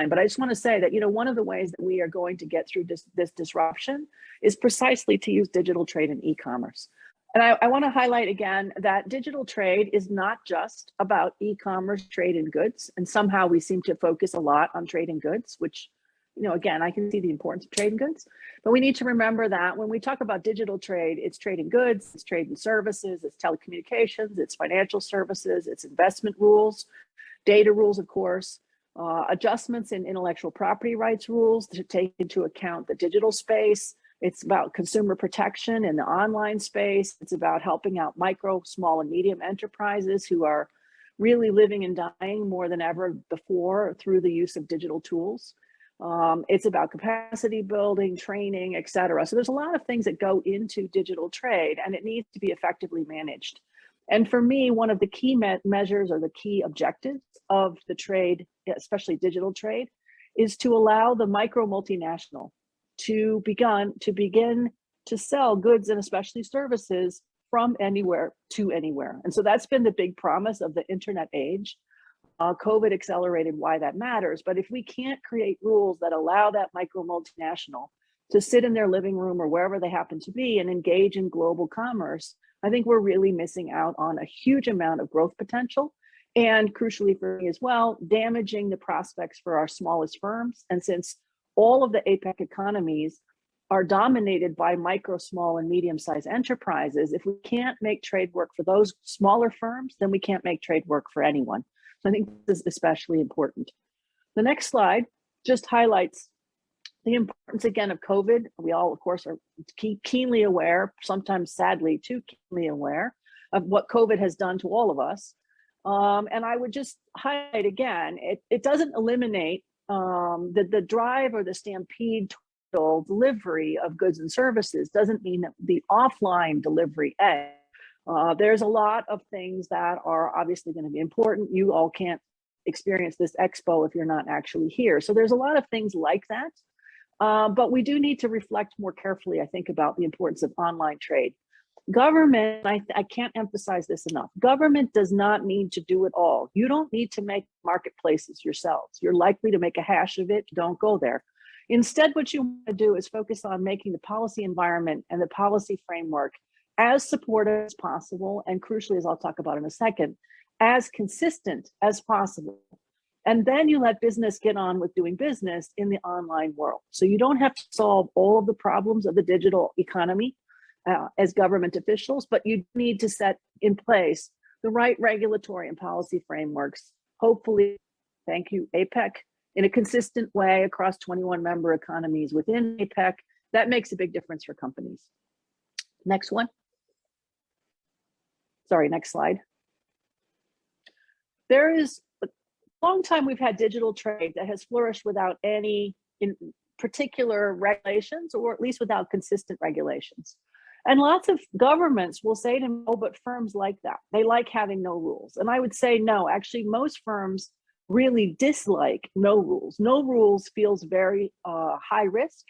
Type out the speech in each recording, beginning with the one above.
but I just want to say that, one of the ways that we are going to get through this disruption is precisely to use digital trade and e-commerce. And I want to highlight again that digital trade is not just about e-commerce trade in goods. And somehow we seem to focus a lot on trade in goods, which, again, I can see the importance of trade in goods. But we need to remember that when we talk about digital trade, it's trade in goods, it's trade in services, it's telecommunications, it's financial services, it's investment rules, data rules, of course, adjustments in intellectual property rights rules to take into account the digital space. It's about consumer protection in the online space. It's about helping out micro, small, and medium enterprises who are really living and dying more than ever before through the use of digital tools. It's about capacity building, training, et cetera. So there's a lot of things that go into digital trade, and it needs to be effectively managed. And for me, one of the key measures or the key objectives of the trade, especially digital trade, is to allow the micro multinational to begin to sell goods and especially services from anywhere to anywhere. And so that's been the big promise of the internet age. COVID accelerated why that matters. But if we can't create rules that allow that micro multinational to sit in their living room or wherever they happen to be and engage in global commerce, I think we're really missing out on a huge amount of growth potential. And crucially for me as well, damaging the prospects for our smallest firms. And since all of the APEC economies are dominated by micro, small, and medium-sized enterprises, if we can't make trade work for those smaller firms, then we can't make trade work for anyone. So I think this is especially important. The next slide just highlights the importance again of COVID. We all, of course, are keenly aware, sometimes sadly too keenly aware, of what COVID has done to all of us. And I would just highlight again, it doesn't eliminate the drive or the stampede toward delivery of goods and services. Doesn't mean that the offline delivery ends. There's a lot of things that are obviously going to be important. You all can't experience this expo if you're not actually here. So there's a lot of things like that. But we do need to reflect more carefully, I think, about the importance of online trade. Government, I can't emphasize this enough, government does not need to do it all. You don't need to make marketplaces yourselves. You're likely to make a hash of it. Don't go there. Instead, what you want to do is focus on making the policy environment and the policy framework as supportive as possible, and crucially, as I'll talk about in a second, as consistent as possible. And then you let business get on with doing business in the online world. So you don't have to solve all of the problems of the digital economy as government officials, but you need to set in place the right regulatory and policy frameworks, hopefully, thank you, APEC, in a consistent way across 21 member economies within APEC. That makes a big difference for companies. Next one. Sorry, next slide. There is a long time we've had digital trade that has flourished without any in particular regulations, or at least without consistent regulations. And lots of governments will say to me, oh, but firms like that. They like having no rules. And I would say, no, actually, most firms really dislike no rules. No rules feels very high risk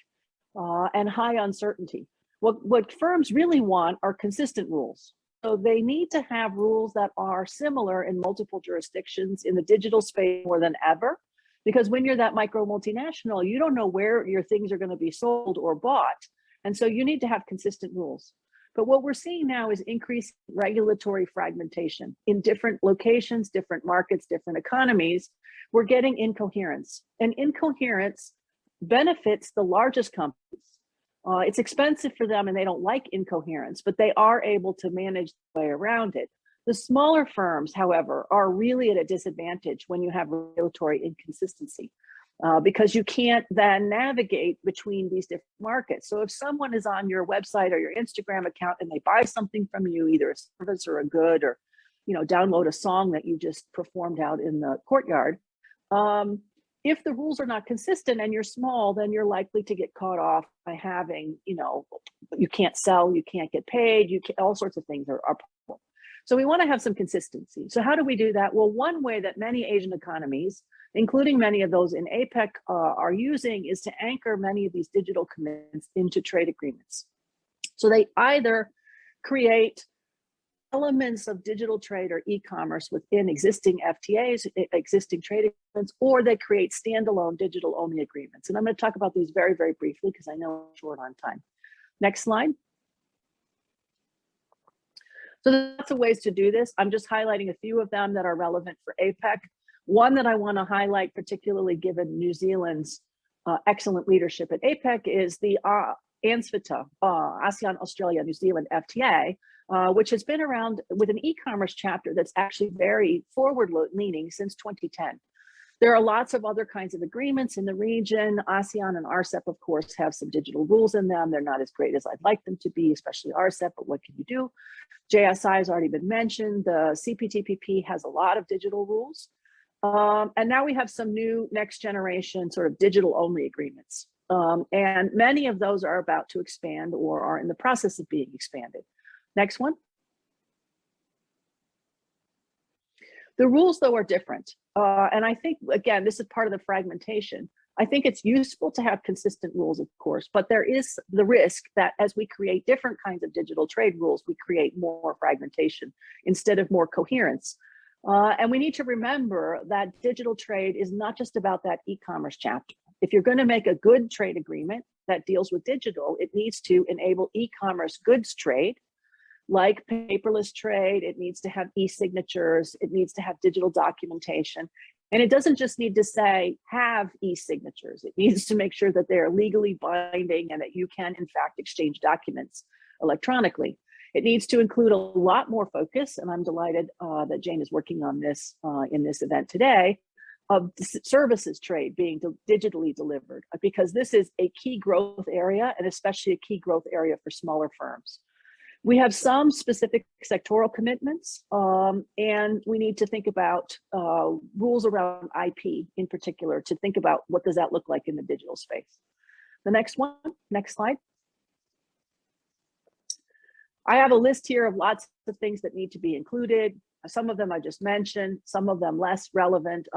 and high uncertainty. What firms really want are consistent rules. So they need to have rules that are similar in multiple jurisdictions in the digital space more than ever. Because when you're that micro multinational, you don't know where your things are going to be sold or bought. And so you need to have consistent rules. But what we're seeing now is increased regulatory fragmentation in different locations, different markets, different economies. We're getting incoherence, and incoherence benefits the largest companies. It's expensive for them and they don't like incoherence, but they are able to manage the way around it. The smaller firms, however, are really at a disadvantage when you have regulatory inconsistency. Because you can't then navigate between these different markets. So if someone is on your website or your Instagram account and they buy something from you, either a service or a good, or download a song that you just performed out in the courtyard, if the rules are not consistent and you're small, then you're likely to get caught off by having, you can't sell, you can't get paid, all sorts of things are possible. So we want to have some consistency. So how do we do that? Well, one way that many Asian economies, including many of those in APEC, are using is to anchor many of these digital commitments into trade agreements. So they either create elements of digital trade or e-commerce within existing FTAs, existing trade agreements, or they create standalone digital only agreements. And I'm going to talk about these very, very briefly because I know I'm short on time. Next slide. So there's lots of ways to do this. I'm just highlighting a few of them that are relevant for APEC. One that I want to highlight, particularly given New Zealand's excellent leadership at APEC, is the ANZFTA, ASEAN, Australia, New Zealand FTA, which has been around with an e-commerce chapter that's actually very forward-leaning since 2010. There are lots of other kinds of agreements in the region. ASEAN and RCEP, of course, have some digital rules in them. They're not as great as I'd like them to be, especially RCEP, but what can you do? JSI has already been mentioned. The CPTPP has a lot of digital rules. And now we have some new next generation sort of digital only agreements. And many of those are about to expand or are in the process of being expanded. Next one. The rules, though, are different. And I think, again, this is part of the fragmentation. I think it's useful to have consistent rules, of course, but there is the risk that as we create different kinds of digital trade rules, we create more fragmentation instead of more coherence. And we need to remember that digital trade is not just about that e-commerce chapter. If you're going to make a good trade agreement that deals with digital, it needs to enable e-commerce goods trade, like paperless trade. It needs to have e-signatures. It needs to have digital documentation. And it doesn't just need to say, have e-signatures. It needs to make sure that they're legally binding and that you can, in fact, exchange documents electronically. It needs to include a lot more focus, and I'm delighted that Jane is working on this in this event today, of services trade being digitally delivered, because this is a key growth area, and especially a key growth area for smaller firms. We have some specific sectoral commitments, and we need to think about rules around IP in particular to think about what does that look like in the digital space. The next one, next slide. I have a list here of lots of things that need to be included. Some of them I just mentioned, some of them less relevant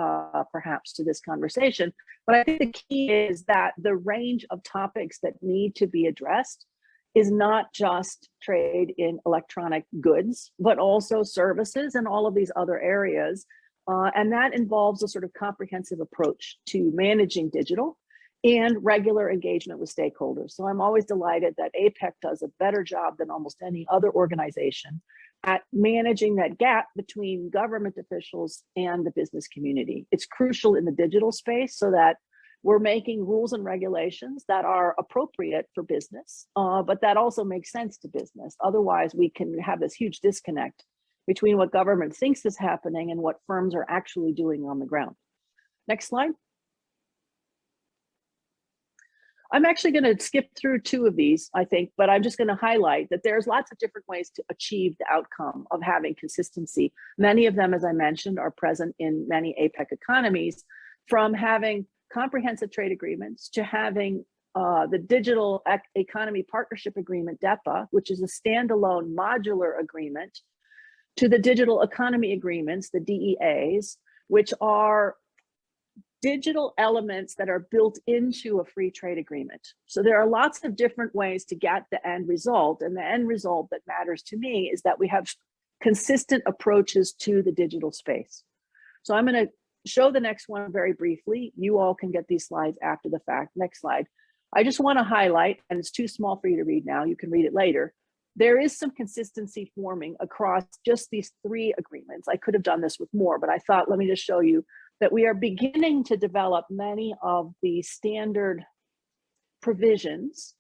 perhaps to this conversation. But I think the key is that the range of topics that need to be addressed is not just trade in electronic goods, but also services and all of these other areas. And that involves a sort of comprehensive approach to managing digital and regular engagement with stakeholders. So I'm always delighted that APEC does a better job than almost any other organization at managing that gap between government officials and the business community. It's crucial in the digital space so that we're making rules and regulations that are appropriate for business, but that also makes sense to business. Otherwise, we can have this huge disconnect between what government thinks is happening and what firms are actually doing on the ground. Next slide. I'm actually going to skip through two of these, I think, but I'm just going to highlight that there's lots of different ways to achieve the outcome of having consistency. Many of them, as I mentioned, are present in many APEC economies, from having comprehensive trade agreements to having the Digital Economy Partnership Agreement, DEPA, which is a standalone modular agreement, to the Digital Economy Agreements, the DEAs, which are digital elements that are built into a free trade agreement. So there are lots of different ways to get the end result. And the end result that matters to me is that we have consistent approaches to the digital space. So I'm going to show the next one very briefly. You all can get these slides after the fact. Next slide. I just want to highlight, and it's too small for you to read now, you can read it later. There is some consistency forming across just these three agreements. I could have done this with more, but I thought, let me just show you that we are beginning to develop many of the standard provisions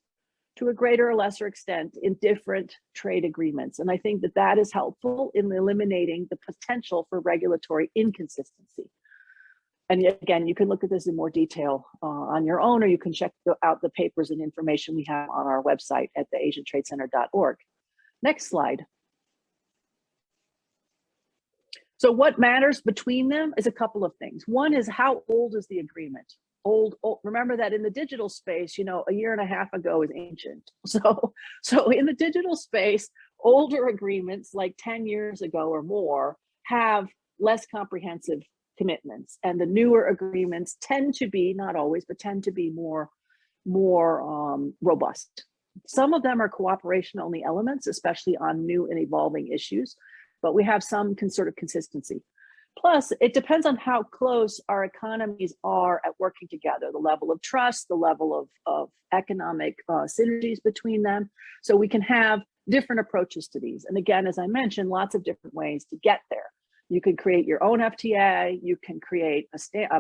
to a greater or lesser extent in different trade agreements. And I think that that is helpful in eliminating the potential for regulatory inconsistency. And again, you can look at this in more detail on your own, or you can check out the papers and information we have on our website at the asiantradecenter.org. Next slide. So what matters between them is a couple of things. One is, how old is the agreement? Old. Remember that in the digital space, you know, a year and a half ago is ancient. So in the digital space, older agreements like 10 years ago or more have less comprehensive commitments, and the newer agreements tend to be, not always, but tend to be more robust. Some of them are cooperation only elements, especially on new and evolving issues. but we have some sort of consistency. Plus, it depends on how close our economies are at working together, the level of trust, the level of economic synergies between them. So we can have different approaches to these. And again, as I mentioned, lots of different ways to get there. You can create your own FTA, you can create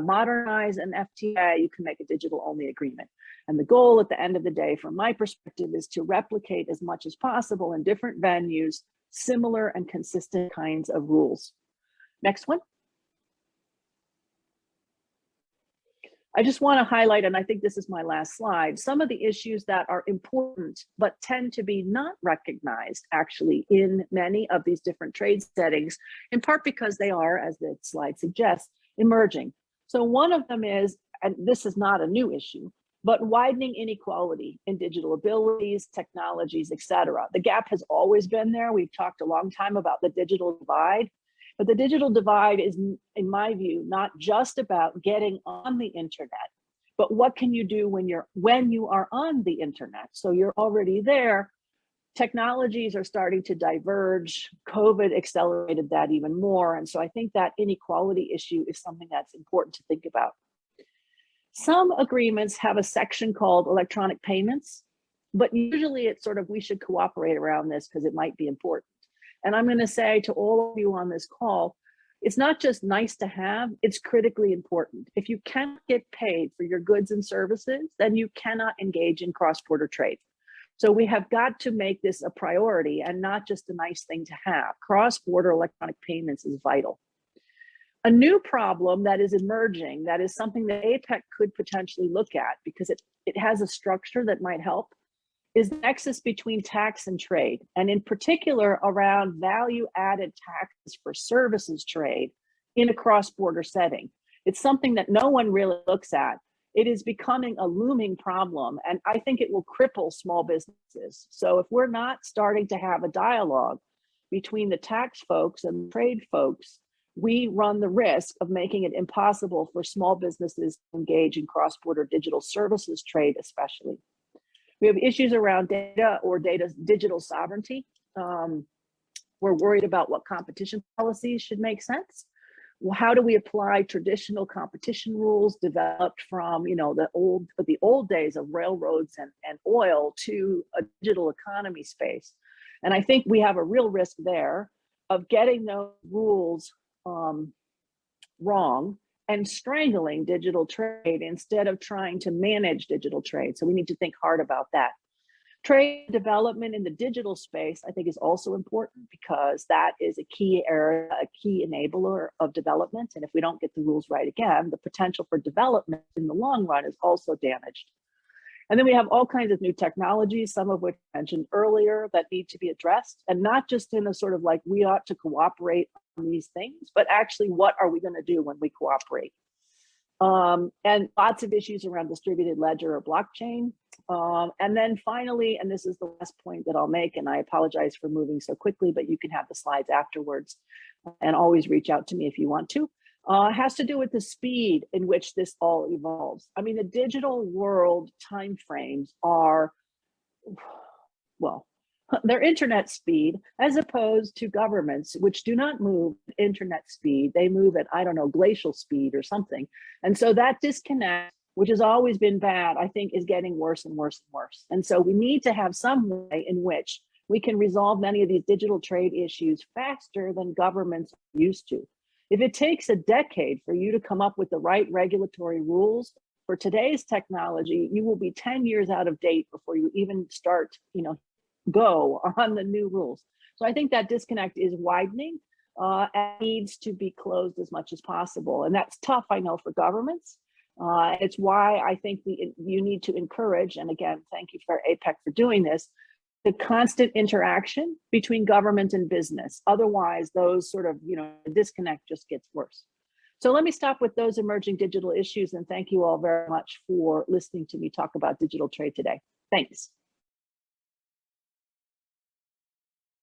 modernize an FTA, you can make a digital only agreement. And the goal at the end of the day, from my perspective, is to replicate as much as possible in different venues, similar and consistent kinds of rules. Next one. I just want to highlight, and I think this is my last slide, some of the issues that are important, but tend to be not recognized actually in many of these different trade settings, in part because they are, as the slide suggests, emerging. So one of them is, and this is not a new issue, but widening inequality in digital abilities, technologies, et cetera. The gap has always been there. We've talked a long time about the digital divide. But the digital divide is, in my view, not just about getting on the internet, but what can you do when you are on the internet? So you're already there. Technologies are starting to diverge. COVID accelerated that even more. And so I think that inequality issue is something that's important to think about. Some agreements have a section called electronic payments, but usually it's sort of, we should cooperate around this because it might be important. And I'm going to say to all of you on this call, it's not just nice to have, it's critically important. If you cannot get paid for your goods and services, then you cannot engage in cross-border trade. So we have got to make this a priority and not just a nice thing to have. Cross-border electronic payments is vital. A new problem that is emerging, that is something that APEC could potentially look at because it has a structure that might help, is the nexus between tax and trade, and in particular around value-added taxes for services trade in a cross-border setting. It's something that no one really looks at. It is becoming a looming problem, and I think it will cripple small businesses. So if we're not starting to have a dialogue between the tax folks and the trade folks, we run the risk of making it impossible for small businesses to engage in cross-border digital services trade, especially. We have issues around data or digital sovereignty. We're worried about what competition policies should make sense. Well, how do we apply traditional competition rules developed from the old days of railroads and oil to a digital economy space? And I think we have a real risk there of getting those rules wrong and strangling digital trade instead of trying to manage digital trade. So we need to think hard about that. Trade development in the digital space, I think, is also important because that is a key area, a key enabler of development. And if we don't get the rules right again, the potential for development in the long run is also damaged. And then we have all kinds of new technologies, some of which I mentioned earlier, that need to be addressed, and not just in a sort of like we ought to cooperate on these things, but actually what are we going to do when we cooperate? And lots of issues around distributed ledger or blockchain. And then finally, and this is the last point that I'll make, and I apologize for moving so quickly, but you can have the slides afterwards and always reach out to me if you want to. Has to do with the speed in which this all evolves. I mean, the digital world timeframes are, well, their internet speed, as opposed to governments, which do not move at internet speed. They move at, I don't know, glacial speed or something. And so that disconnect, which has always been bad, I think is getting worse and worse and worse. And so we need to have some way in which we can resolve many of these digital trade issues faster than governments are used to. If it takes a decade for you to come up with the right regulatory rules for today's technology, you will be 10 years out of date before you even start, go on the new rules. So I think that disconnect is widening and needs to be closed as much as possible. And that's tough, I know, for governments. It's why I think you need to encourage, and again, thank you for APEC for doing this, the constant interaction between government and business. Otherwise, those sort of, the disconnect just gets worse. So let me stop with those emerging digital issues, and thank you all very much for listening to me talk about digital trade today. Thanks.